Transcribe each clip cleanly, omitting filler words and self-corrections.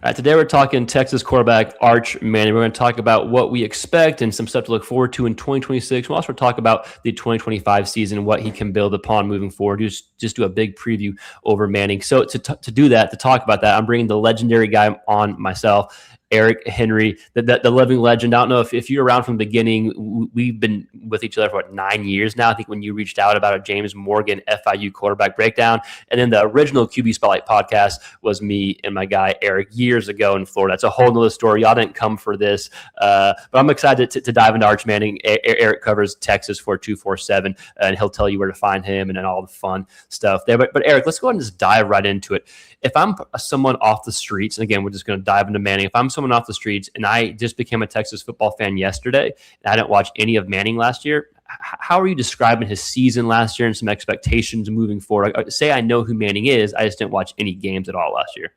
All right, today we're talking Texas quarterback Arch Manning. We're going to talk about what we expect and some stuff to look forward to in 2026. We'll also talk about the 2025 season and what he can build upon moving forward. Just do a big preview over Manning. So to do that, to talk about that, I'm bringing the legendary guy on myself, Eric Henry, the living legend. I don't know if you're around from the beginning. We've been with each other for 9 years now. I think when you reached out about a James Morgan FIU quarterback breakdown, and then the original QB Spotlight podcast was me and my guy Eric years ago in Florida. That's a whole nother story. Y'all didn't come for this, but I'm excited to dive into Arch Manning. Eric covers Texas for 247, and he'll tell you where to find him and all the fun stuff there. But Eric, let's go ahead and just dive right into it. If I'm someone off the streets, and again, we're just going to dive into Manning. If I'm someone off the streets and I just became a Texas football fan yesterday and I didn't watch any of Manning last year, how are you describing his season last year and some expectations moving forward? Say I know who Manning is, I just didn't watch any games at all last year.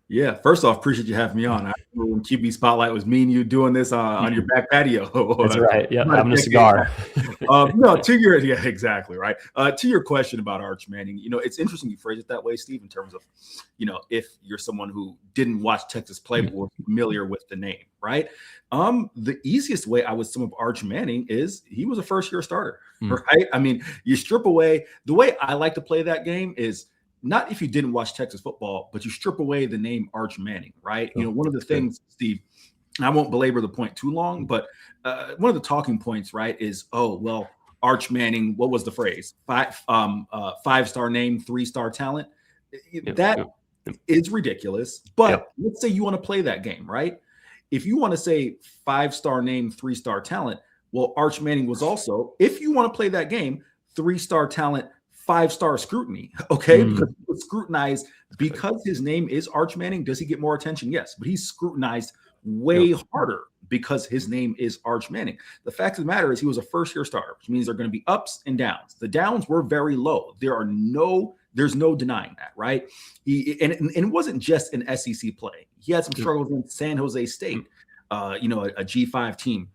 Yeah, first off, appreciate you having me on. I remember when QB Spotlight was me and you doing this on your back patio. That's right. Yeah, having a cigar. Yeah, exactly right. To your question about Arch Manning, it's interesting you phrase it that way, Steve, in terms of, if you're someone who didn't watch Texas play but was familiar with the name, right? The easiest way I would sum up Arch Manning is he was a first-year starter, right? I mean, you strip away the way I like to play that game is not if you didn't watch Texas football, but you strip away the name Arch Manning, right? One of the things, Steve, I won't belabor the point too long, but one of the talking points, right, is, Arch Manning, what was the phrase? Five-star name, three-star talent. That is ridiculous. But let's say you want to play that game, right? If you want to say five-star name, three-star talent, well, Arch Manning was also, if you want to play that game, three-star talent, five-star scrutiny, okay? Because he was scrutinized because his name is Arch Manning. Does he get more attention? Yes, but he's scrutinized way harder because his name is Arch Manning. The fact of the matter is he was a first-year starter, which means there are going to be ups and downs. The downs were very low. There's no denying that, right? And it wasn't just an SEC play. He had some struggles in San Jose State, a G5 team.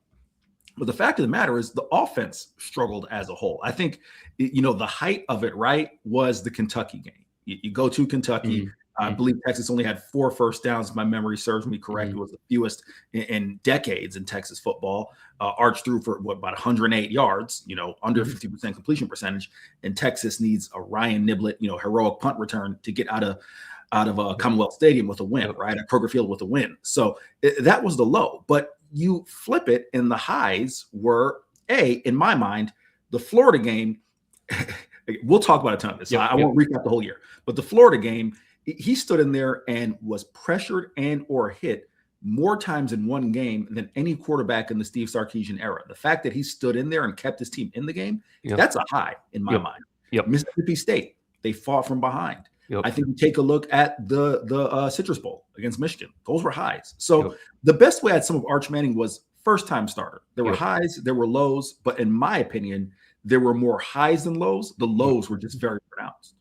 But the fact of the matter is the offense struggled as a whole. I think, the height of it, right, was the Kentucky game. You go to Kentucky. I believe Texas only had 4 first downs. If my memory serves me correct. It was the fewest in decades in Texas football. Arch threw for about 108 yards, under 50% completion percentage. And Texas needs a Ryan Niblett, heroic punt return to get out of Commonwealth Stadium with a win, right? At Kroger Field with a win. So that was the low. But you flip it, and the highs were, in my mind, the Florida game. We'll talk about a ton of this. So I won't recap the whole year. But the Florida game, he stood in there and was pressured and or hit more times in one game than any quarterback in the Steve Sarkisian era. The fact that he stood in there and kept his team in the game, that's a high in my mind. Mississippi State, they fought from behind. I think you take a look at the Citrus Bowl against Michigan. Those were highs. So the best way I'd sum up Arch Manning was first-time starter. There were highs, there were lows, but in my opinion, there were more highs than lows. The lows were just very pronounced.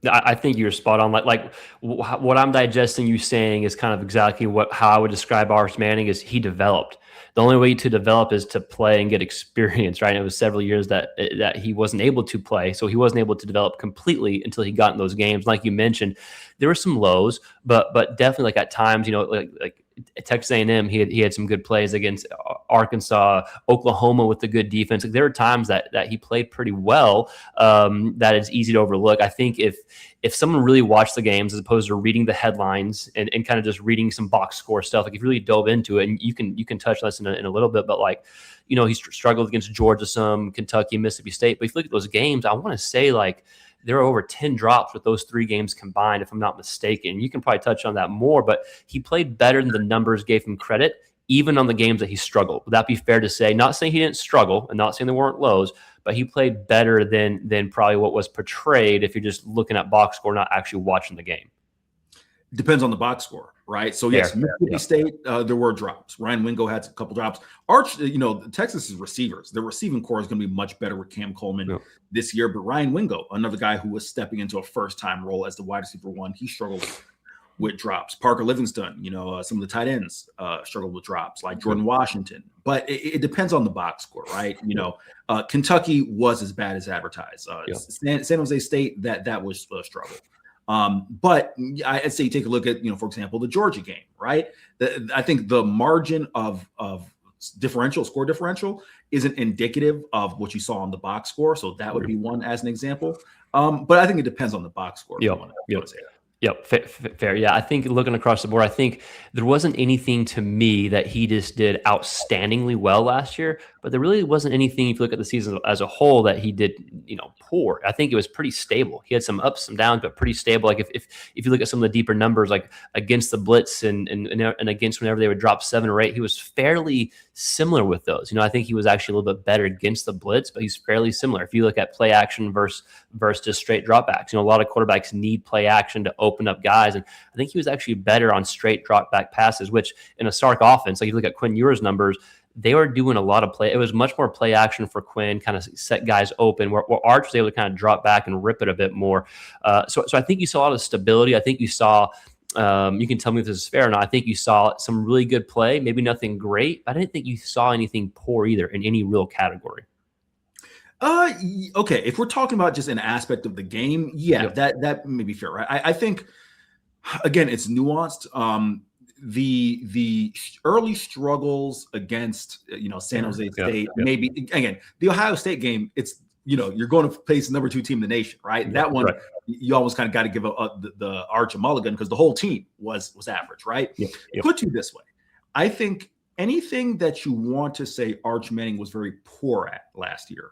I think you're spot on. Like what I'm digesting you saying is kind of exactly how I would describe Arch Manning is he developed. The only way to develop is to play and get experience, right? And it was several years that he wasn't able to play. So he wasn't able to develop completely until he got in those games. Like you mentioned, there were some lows, but definitely like at times, like Texas A&M, he had some good plays against Arkansas, Oklahoma with the good defense. Like there were times that he played pretty well. That is easy to overlook. I think if someone really watched the games as opposed to reading the headlines and kind of just reading some box score stuff, like if you really dove into it, and you can touch on this in a little bit, but like, he struggled against Georgia, some Kentucky, Mississippi State. But if you look at those games, I want to say like there are over 10 drops with those 3 games combined, if I'm not mistaken. You can probably touch on that more, but he played better than the numbers gave him credit, even on the games that he struggled. Would that be fair to say? Not saying he didn't struggle and not saying there weren't lows, but he played better than probably what was portrayed if you're just looking at box score, not actually watching the game. Depends on the box score, right? So yes, Mississippi State, there were drops. Ryan Wingo had a couple drops. Arch, Texas's receivers, the receiving core is going to be much better with Cam Coleman this year. But Ryan Wingo, another guy who was stepping into a first-time role as the wide receiver one, he struggled with drops. Parker Livingston, some of the tight ends struggled with drops, like Jordan Washington. But it depends on the box score, right? Kentucky was as bad as advertised. San Jose State, that was a struggle. But I'd say take a look at, for example, the Georgia game, right? I think the margin of score differential isn't indicative of what you saw on the box score. So that would be one as an example. But I think it depends on the box score. Yep. Yep. Fair. Yeah. I think looking across the board, I think there wasn't anything to me that he just did outstandingly well last year, but there really wasn't anything, if you look at the season as a whole, that he did, poor. I think it was pretty stable. He had some ups, some downs, but pretty stable. Like if you look at some of the deeper numbers, like against the blitz and against whenever they would drop 7 or 8, he was fairly similar with those. I think he was actually a little bit better against the blitz, but he's fairly similar. If you look at play action versus just straight dropbacks, a lot of quarterbacks need play action to open up guys, and I think he was actually better on straight drop back passes, which in a Sark offense, like you look at Quinn Ewers' numbers, they were doing a lot of play. It was much more play action for Quinn, kind of set guys open, where Arch was able to kind of drop back and rip it a bit more. So I think you saw a lot of stability. I think you saw, you can tell me if this is fair or not, I think you saw some really good play, maybe nothing great, but I didn't think you saw anything poor either in any real category. Okay. If we're talking about just an aspect of the game, that may be fair, right? I think, again, it's nuanced. The early struggles against San Jose State, maybe again the Ohio State game, it's you're going to face the number 2 team in the nation, right? That one, you almost kind of got to give the Arch a mulligan because the whole team was average, right? Put you this way, I think anything that you want to say Arch Manning was very poor at last year,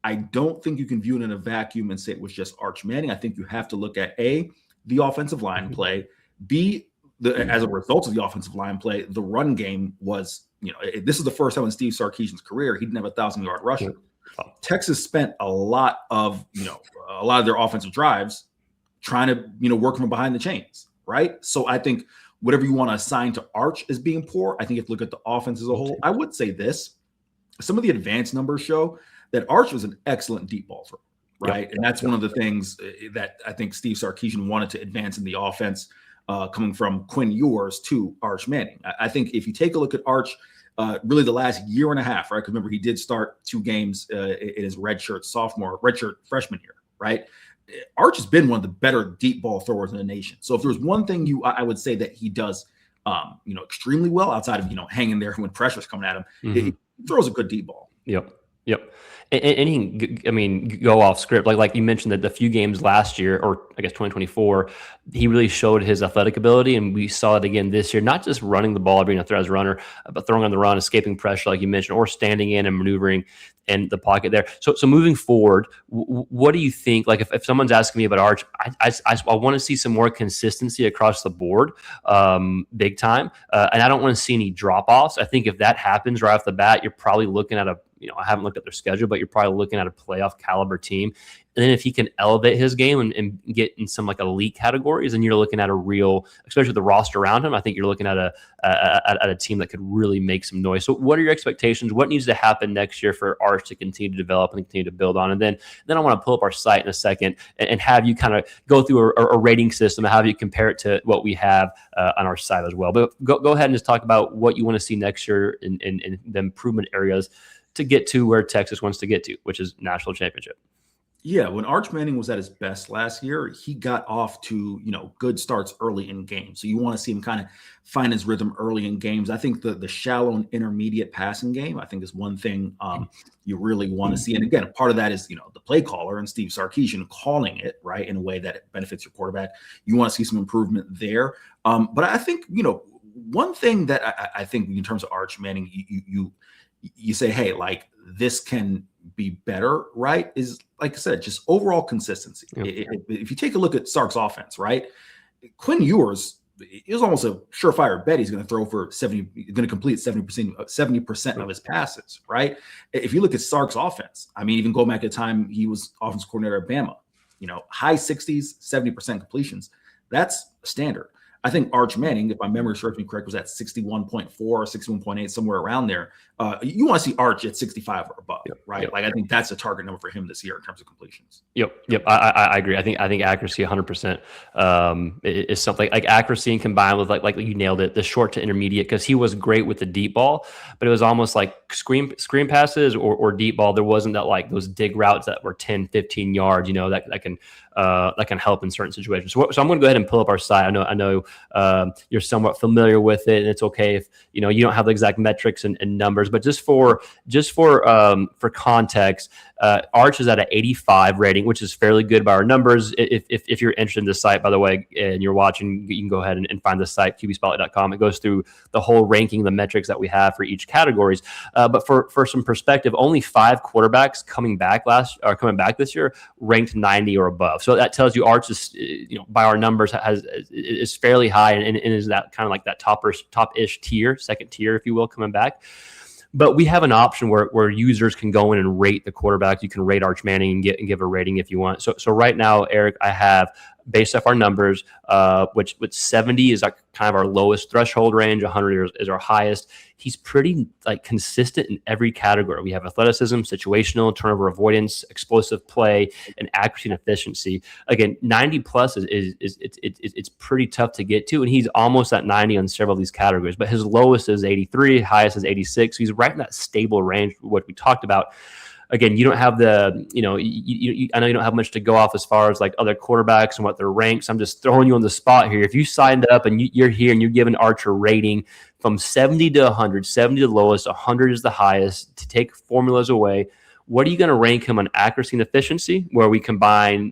I don't think you can view it in a vacuum and say it was just Arch Manning. I think you have to look at A, the offensive line play, B, as a result of the offensive line play, the run game was, this is the first time in Steve Sarkisian's career he didn't have a 1,000-yard rusher. Texas spent a lot of their offensive drives trying to, work from behind the chains, right? So I think whatever you want to assign to Arch as being poor, I think if you look at the offense as a whole, I would say this. Some of the advanced numbers show that Arch was an excellent deep ball thrower, right? And that's one of the things that I think Steve Sarkisian wanted to advance in the offense, coming from Quinn Ewers to Arch Manning. I think if you take a look at Arch, really the last year and a half, right? Because remember, he did start 2 games in his redshirt freshman year, right? Arch has been one of the better deep ball throwers in the nation. So if there's one thing I would say that he does, extremely well outside of, hanging there when pressure's coming at him, he throws a good deep ball. Yep. And he can, go off script. Like you mentioned that the few games last year, or I guess 2024, he really showed his athletic ability. And we saw it again this year, not just running the ball, being a threat as a runner, but throwing on the run, escaping pressure, like you mentioned, or standing in and maneuvering in the pocket there. So moving forward, what do you think? Like if someone's asking me about Arch, I want to see some more consistency across the board, big time. And I don't want to see any drop-offs. I think if that happens right off the bat, you're probably looking at I haven't looked at their schedule, but you're probably looking at a playoff caliber team. And then if he can elevate his game and get in some like elite categories, then you're looking at a real, especially with the roster around him, I think you're looking at a team that could really make some noise. So what are your expectations? What needs to happen next year for Arch to continue to develop and continue to build on? And then I want to pull up our site in a second and have you kind of go through a rating system and have you compare it to what we have on our site as well. But go ahead and just talk about what you want to see next year in the improvement areas to get to where Texas wants to get to, which is national championship. Yeah, when Arch Manning was at his best last year, he got off to, good starts early in games. So you want to see him kind of find his rhythm early in games. I think the shallow and intermediate passing game, I think, is one thing you really want to see. And again, part of that is, the play caller and Steve Sarkisian calling it, right, in a way that it benefits your quarterback. You want to see some improvement there. But I think, one thing that I think in terms of Arch Manning, you say, hey, like this can be better, right? Is, like I said, just overall consistency. If you take a look at Sark's offense, right? Quinn Ewers, it was almost a surefire bet he's going to throw for 70, going to complete 70% of his passes, right? If you look at Sark's offense, even going back to the time he was offensive coordinator at Bama, high 60s, 70% completions. That's standard. I think Arch Manning, if my memory serves me correct, was at 61.4 or 61.8, somewhere around there. You want to see Arch at 65 or above, right? Like I think that's a target number for him this year in terms of completions. Yep. I agree. I think accuracy 100% is something like accuracy and combined with like you nailed it, the short to intermediate, because he was great with the deep ball, but it was almost like screen passes or deep ball. There wasn't that like those dig routes that were 10, 15 yards, that can that can help in certain situations. So I'm going to go ahead and pull up our site. I know you're somewhat familiar with it, and it's okay if you don't have the exact metrics and numbers, but just for context, Arch is at an 85 rating, which is fairly good by our numbers. If you're interested in the site, by the way, and you're watching, you can go ahead and find the site, qbspotlight.com. It goes through the whole ranking, the metrics that we have for each categories. But for some perspective, only 5 quarterbacks coming back this year ranked 90 or above. So that tells you Arch is, by our numbers, is fairly high and is that kind of like that top-ish tier, second tier, if you will, coming back. But we have an option where users can go in and rate the quarterback. You can rate Arch Manning and give a rating if you want. So right now, Eric, I have, based off our numbers, which 70 is like kind of our lowest threshold range, 100 is our highest. He's pretty consistent in every category. We have athleticism, situational, turnover avoidance, explosive play, and accuracy and efficiency. Again, 90 plus it's pretty tough to get to, and he's almost at 90 on several of these categories. But his lowest is 83, highest is 86. He's right in that stable range, what we talked about. Again, you don't have the, I know you don't have much to go off as far as like other quarterbacks and what their ranks. I'm just throwing you on the spot here. If you signed up and you're here and you're giving Arch a rating from 70 to 100, 70 the lowest, 100 is the highest, to take formulas away, what are you going to rank him on accuracy and efficiency, where we combine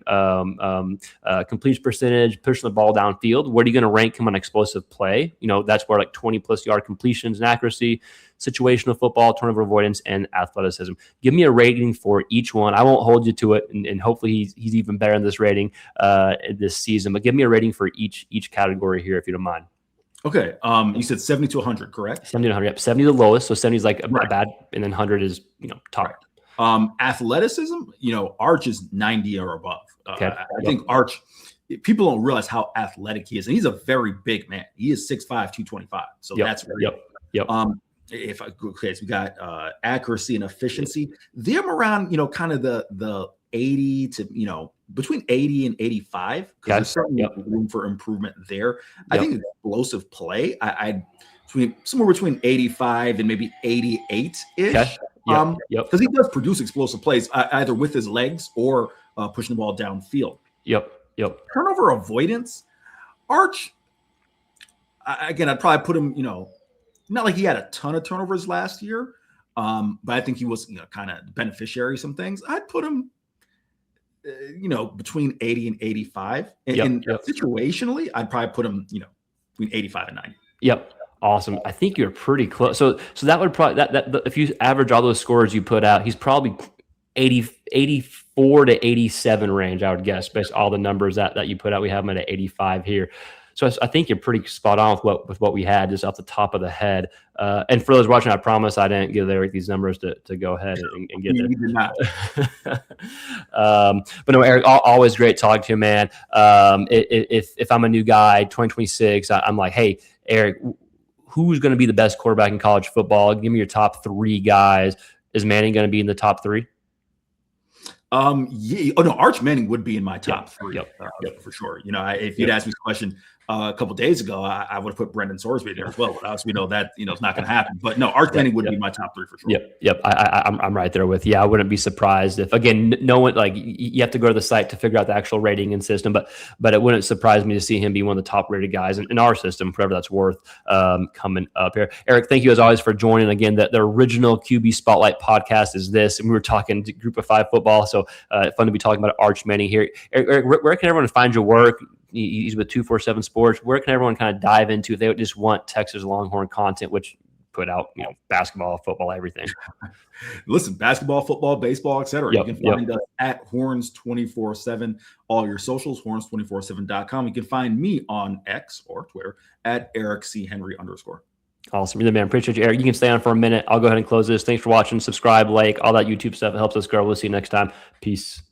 completion percentage, pushing the ball downfield? What are you going to rank him on explosive play? That's where like 20+ yard completions and accuracy, situational football, turnover avoidance, and athleticism. Give me a rating for each one. I won't hold you to it, and hopefully he's even better in this rating this season. But give me a rating for each category here, if you don't mind. Okay. You said 70 to 100, correct? 70 to 100. Yep. 70 the lowest. So 70 is like a bad, and then 100 is top. Right. Athleticism, Arch is 90 or above. Okay. I think Arch, people don't realize how athletic he is, and he's a very big man. He is 6'5", 225. So that's very Yep. So we got accuracy and efficiency. Them around, kind of the 80 to between 80 and 85. Because there's certainly room for improvement there. I think explosive play, I somewhere between 85 and maybe 88-ish. Okay. Because he does produce explosive plays either with his legs or pushing the ball downfield. Yep. Turnover avoidance, Arch. Again, I'd probably put him. Not like he had a ton of turnovers last year, but I think he was kind of beneficiary of some things. I'd put him, between 80 and 85. And situationally, I'd probably put him, between 85 and 90. Yep. Awesome. I think you're pretty close. So that would probably that if you average all those scores you put out, he's probably 84 to 87 range, I would guess, based on all the numbers that you put out. We have him at 85 here. So I think you're pretty spot on with what we had just off the top of the head. And for those watching, I promise I didn't give Eric these numbers to go ahead and get there. You did not. But no, Eric, always great talking to you, man. If I'm a new guy, 2026, I'm like, hey, Eric, who's going to be the best quarterback in college football? Give me your top 3 guys. Is Manning going to be in the top 3? Yeah. Oh no, Arch Manning would be in my top 3. For sure. If you'd asked me this question a couple days ago, I would have put Brendan Sorsby there as well. But obviously, we know that it's not going to happen. But no, Arch Manning would be my top 3 for sure. Yep. I'm right there with you. I wouldn't be surprised if, again, no one, like, you have to go to the site to figure out the actual rating and system. But it wouldn't surprise me to see him be one of the top rated guys in our system, whatever that's worth, coming up here. Eric, thank you as always for joining. Again, the original QB Spotlight podcast is this, and we were talking Group of 5 football. So fun to be talking about Arch Manning here. Eric, where can everyone find your work? He's with 247 Sports. Where can everyone kind of dive into if they just want Texas Longhorn content, which put out, basketball, football, everything? Listen, basketball, football, baseball, etc. You can find us at Horns 24/7. All your socials, horns247.com. You can find me on X or Twitter at Eric C. Henry _. Awesome. You're the man. Appreciate you, Eric. You can stay on for a minute. I'll go ahead and close this. Thanks for watching. Subscribe, like, all that YouTube stuff. It helps us grow. We'll see you next time. Peace.